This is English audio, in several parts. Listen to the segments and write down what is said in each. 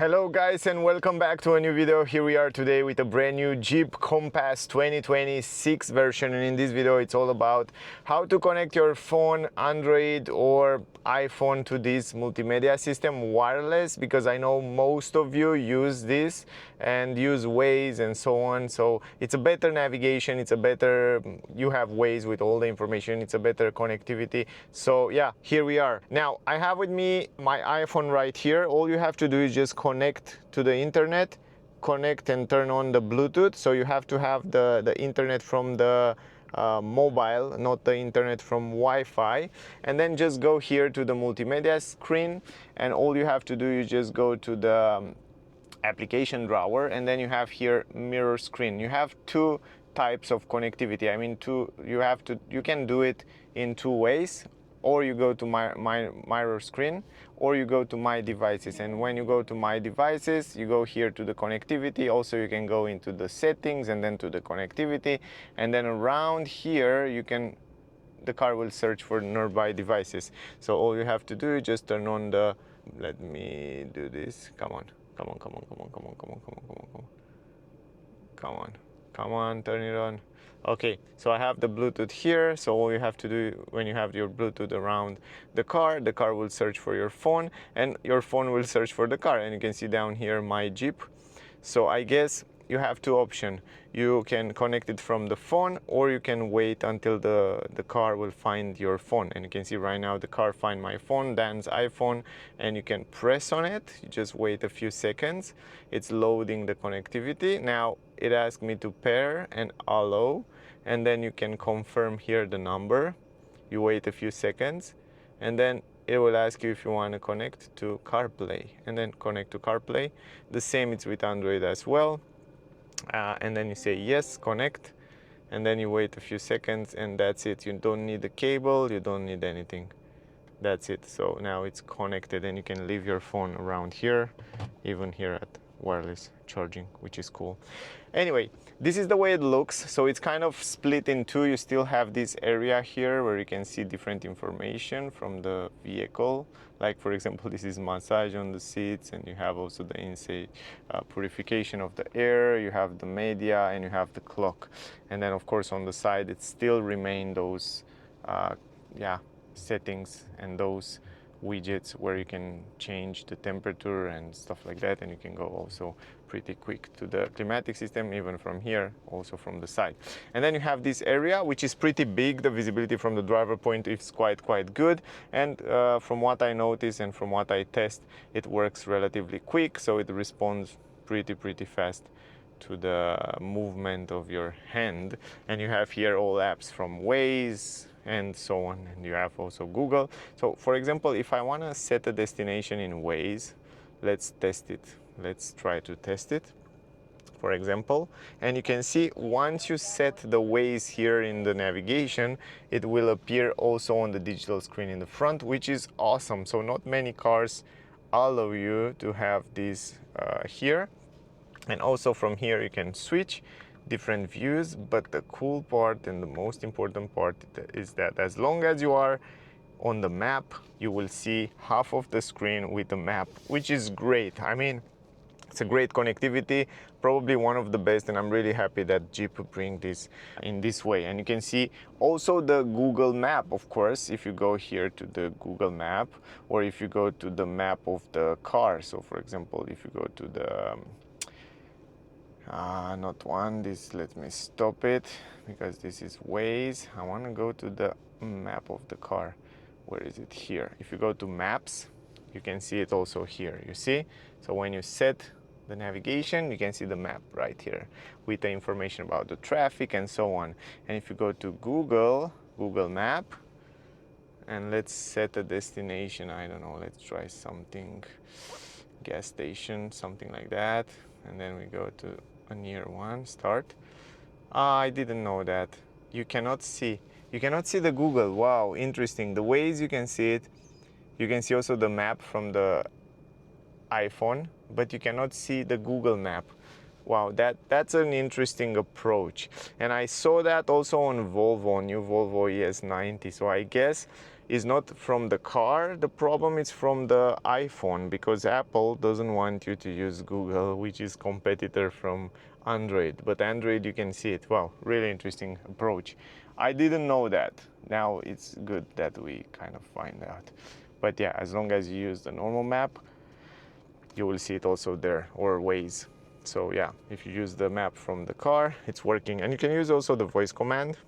Hello guys and welcome back to a new video. Here we are today with a brand new Jeep Compass 2026 version, and in this video it's all about how to connect your phone, Android or iPhone to this multimedia system wireless, because I know most of you use this and use Waze and so on. So it's a better navigation, it's a better, you have Waze with all the information, it's a better connectivity. So yeah, here we are. Now I have with me my iPhone right here. All you have to do is just connect to the internet, connect and turn on the Bluetooth. So you have to have the internet from the mobile, not the internet from Wi-Fi, and then just go here to the multimedia screen, and all you have to do is just go to the application drawer, and then you have here mirror screen. You have two types of connectivity. I mean, you can do it in two ways, or you go to my mirror screen, or you go to my devices. And when you go to my devices, you go here to the connectivity. Also you can go into the settings and then to the connectivity, and then around here the car will search for nearby devices. So all you have to do is just turn on the, let me do this, come on, turn it on. Okay, so I have the Bluetooth here. So all you have to do when you have your Bluetooth around the car will search for your phone, and your phone will search for the car. And you can see down here my Jeep. So I guess you have two options. You can connect it from the phone, or you can wait until the car will find your phone. And you can see right now the car find my phone, Dan's iPhone, and you can press on it. You just wait a few seconds. It's loading the connectivity. Now it asks me to pair and allow, and then you can confirm here the number. You wait a few seconds, and then it will ask you if you want to connect to CarPlay, and then connect to CarPlay. The same it's with Android as well. And then you say yes, connect, and then you wait a few seconds, and that's it. You don't need the cable, you don't need anything. That's it. So now it's connected, and you can leave your phone around here, even here at wireless charging, which is cool. Anyway, this is the way it looks. So it's kind of split in two. You still have this area here where you can see different information from the vehicle. Like for example, this is massage on the seats, and you have also the inside purification of the air, you have the media, and you have the clock. And then of course on the side it still remain those settings and those widgets where you can change the temperature and stuff like that, and you can go also pretty quick to the climatic system even from here, also from the side. And then you have this area which is pretty big. The visibility from the driver point is quite good, and from what I notice and from what I test, it works relatively quick, so it responds pretty fast to the movement of your hand. And you have here all apps from Waze and so on, and you have also Google. So for example, if I want to set a destination in Waze, let's test it. Let's try to test it, for example. And you can see once you set the Waze here in the navigation, it will appear also on the digital screen in the front, which is awesome. So not many cars allow you to have this here. And also from here you can switch different views, but the cool part and the most important part is that as long as you are on the map, you will see half of the screen with the map, which is great. I mean, it's a great connectivity, probably one of the best, and I'm really happy that Jeep bring this in this way. And you can see also the Google map, of course, if you go here to the Google map, or if you go to the map of the car. So for example, if you go to the let me stop it, because this is Waze. I want to go to the map of the car. Where is it? Here. If you go to maps, you can see it also here, you see? So when you set the navigation, you can see the map right here with the information about the traffic and so on. And if you go to Google Map, and let's set a destination, I don't know, let's try something, gas station, something like that, and then we go to a near one, start. I didn't know that you cannot see the Google. Wow, interesting. The Waze, you can see it. You can see also the map from the iPhone, but you cannot see the Google map. Wow, that's an interesting approach. And I saw that also on Volvo, new Volvo ES90. So I guess is not from the car. The problem is from the iPhone, because Apple doesn't want you to use Google, which is competitor from Android. But Android, you can see it. Wow, really interesting approach. I didn't know that. Now it's good that we kind of find out. But yeah, as long as you use the normal map, you will see it also there, or Waze. So yeah, if you use the map from the car, it's working. And you can use also the voice command.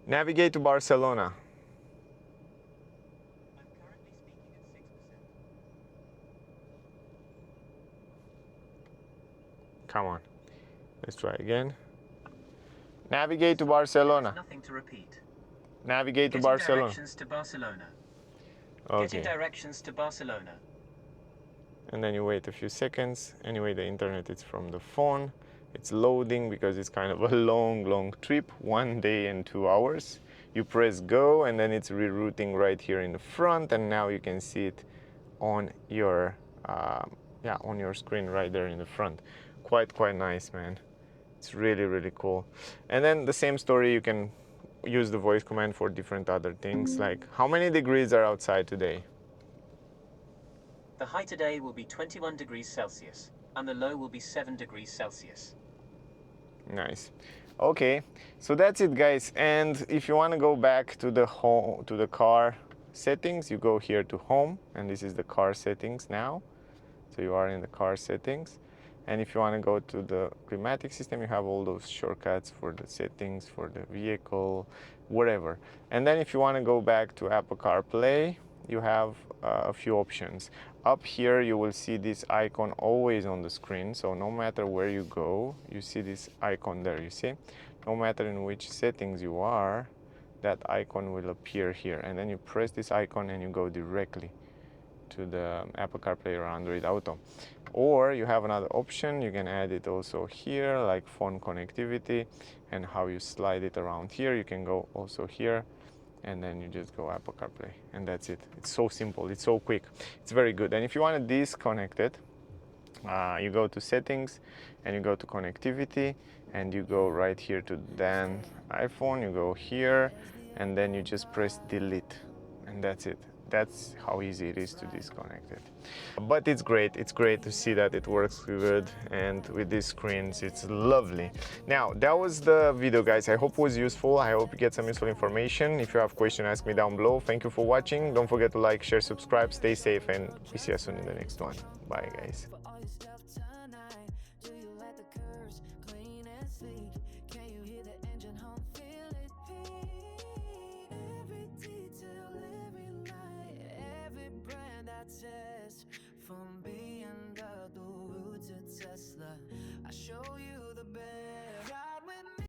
Navigate to Barcelona. I'm currently speaking at 6%. Come on, let's try again. Navigate to Barcelona. Nothing to repeat. Navigate to Getting Barcelona. directions to Barcelona. Okay. Getting directions to Barcelona. And then you wait a few seconds. Anyway, the internet is from the phone. It's loading because it's kind of a long trip, 1 day and 2 hours. You press go and then it's rerouting right here in the front, and now you can see it on your on your screen right there in the front. Quite nice, man. It's really cool. And then the same story, you can use the voice command for different other things, like how many degrees are outside today? The high today will be 21 degrees Celsius, and the low will be 7 degrees Celsius. Nice. Okay, so that's it, guys. And if you want to go back to the home, to the car settings, you go here to home, and this is the car settings now. So you are in the car settings. And if you want to go to the climatic system, you have all those shortcuts for the settings, for the vehicle, whatever. And then if you want to go back to Apple CarPlay, you have a few options. Up here, you will see this icon always on the screen. So no matter where you go, you see this icon there, you see? No matter in which settings you are, that icon will appear here. And then you press this icon and you go directly to the Apple CarPlay or Android Auto. Or you have another option, you can add it also here, like phone connectivity, and how you slide it around here. You can go also here, and then you just go Apple CarPlay, and that's it. It's so simple, it's so quick, it's very good. And if you want to disconnect it, you go to settings, and you go to connectivity, and you go right here to then iPhone, you go here, and then you just press delete, and that's it. That's how easy it is to disconnect it. But it's great to see that it works good, and with these screens it's lovely. Now that was the video, guys. I hope it was useful. I hope you get some useful information. If you have questions, ask me down below. Thank you for watching. Don't forget to like, share, subscribe, stay safe, and we see you soon in the next one. Bye, guys. From BMW to Tesla, I show you the best.